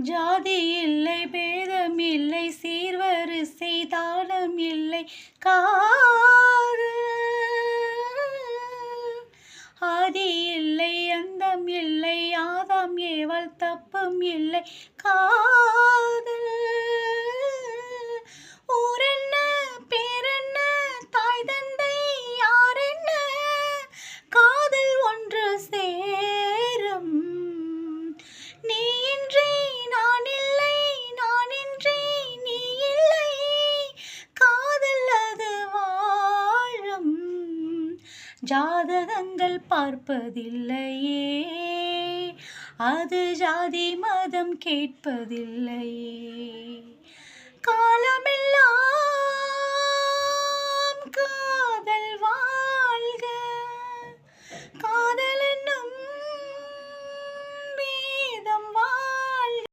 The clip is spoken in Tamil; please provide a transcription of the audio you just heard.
ஜாதி இல்லை, பேதம் இல்லை, சீர்வரிசை தாளம் இல்லை, காதல் ஆதி இல்லை, அந்தம் இல்லை, ஆதாம் ஏவாள் தப்பும் இல்லை, காதல் ஊரென்ன பேரென்ன தாய் தந்தை யாரென்ன காதல் ஒன்று சேரும். நீ இன்றி நான் இல்லை, நான் இன்றி நீ இல்லை, காதல் அது வாழும். ஜாதகங்கள் பார்ப்பதில்லையே, அது ஜாதி மதம் கேட்பதில்லையே. காலமெல்லாம்